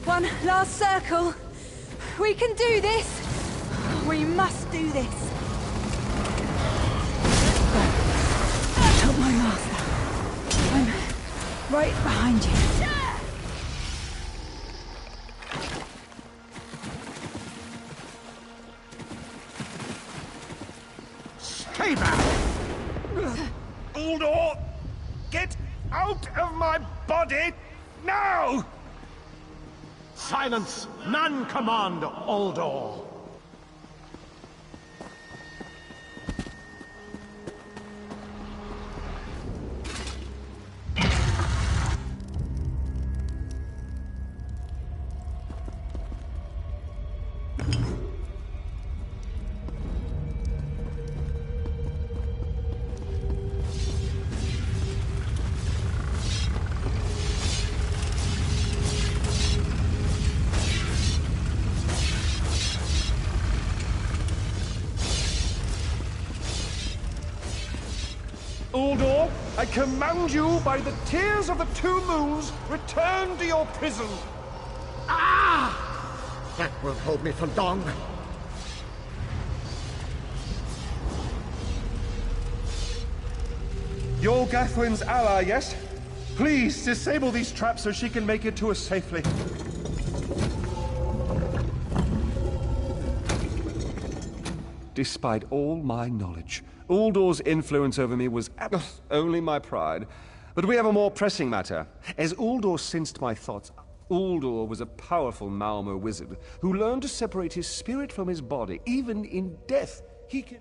One last circle. We can do this. We must do this. Help my master. I'm right behind you. Stay back! Uldor! Get out of my body now! Silence! None command Uldor! Uldor, I command you by the tears of the two moons, return to your prison. Ah! That will hold me for long. You're Gathwin's ally, yes? Please, disable these traps so she can make it to us safely. Despite all my knowledge, Uldor's influence over me was only my pride. But we have a more pressing matter. As Uldor sensed my thoughts, Uldor was a powerful Malmo wizard who learned to separate his spirit from his body, even in death.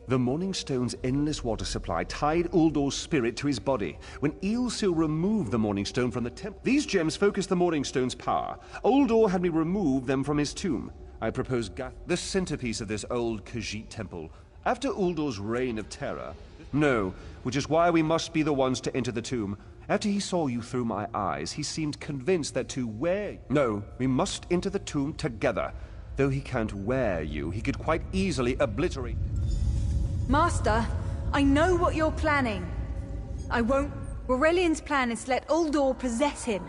The Morning Stone's endless water supply tied Uldor's spirit to his body. When ESO removed the Morning Stone from the temple, these gems focused the Morning Stone's power. Uldor had me remove them from his tomb. I proposed the centerpiece of this old Khajiit temple. After Uldor's reign of terror... No, which is why we must be the ones to enter the tomb. After he saw you through my eyes, he seemed convinced that to wear... No, we must enter the tomb together. Though he can't wear you, he could quite easily obliterate... Master, I know what you're planning. I won't... Aurelian's plan is to let Uldor possess him.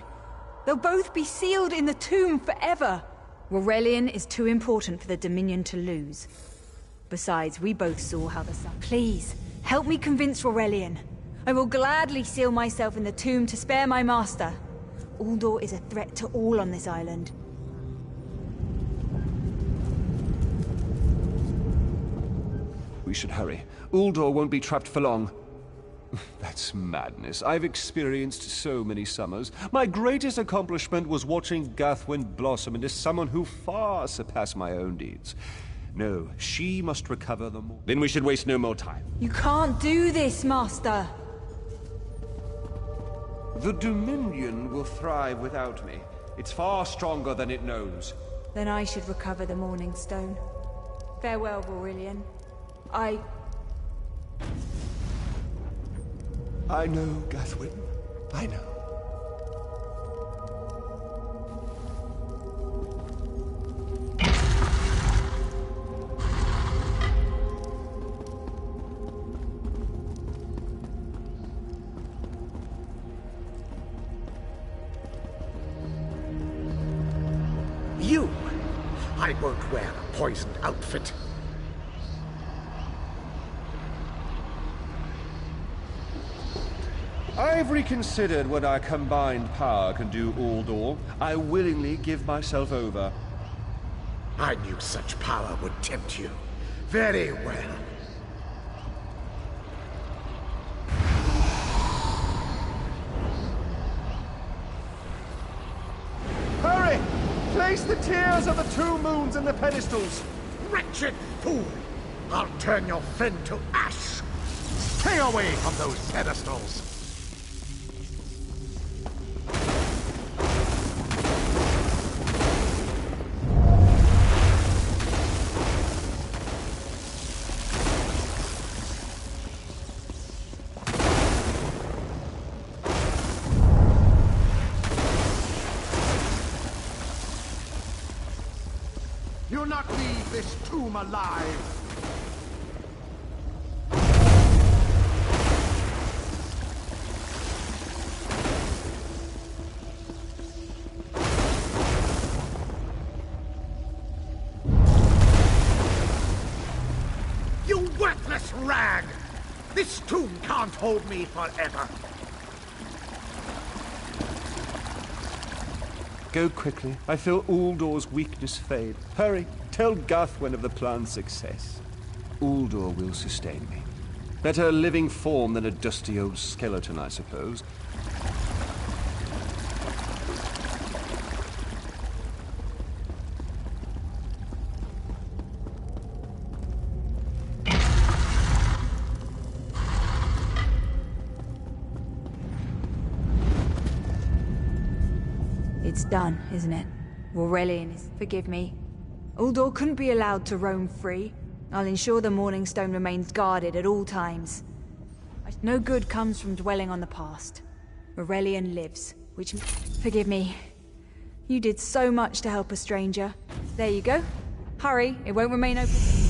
They'll both be sealed in the tomb forever. Aurelian is too important for the Dominion to lose. Besides, we both saw how the sun... Please, help me convince Aurelian. I will gladly seal myself in the tomb to spare my master. Uldor is a threat to all on this island. We should hurry. Uldor won't be trapped for long. That's madness. I've experienced so many summers. My greatest accomplishment was watching Gathwin blossom into someone who far surpassed my own deeds. No, she must recover them all. Then we should waste no more time. You can't do this, Master! The Dominion will thrive without me. It's far stronger than it knows. Then I should recover the Morning Stone. Farewell, Aurelian. I know, Gathwin. I know. You! I won't wear a poisoned outfit. I've reconsidered what our combined power can do, Uldor. I willingly give myself over. I knew such power would tempt you. Very well. Hurry! Place the tears of the two moons in the pedestals! Wretched fool! I'll turn your friend to ash! Stay away from those pedestals! You'll not leave this tomb alive! You worthless rag! This tomb can't hold me forever! Go quickly. I feel Uldor's weakness fade. Hurry, tell Gathwin of the plan's success. Uldor will sustain me. Better a living form than a dusty old skeleton, I suppose. It's done, isn't it? Aurelian is... Forgive me. Uldor couldn't be allowed to roam free. I'll ensure the Morning Stone remains guarded at all times. No good comes from dwelling on the past. Aurelian lives, which... Forgive me. You did so much to help a stranger. There you go. Hurry, it won't remain open...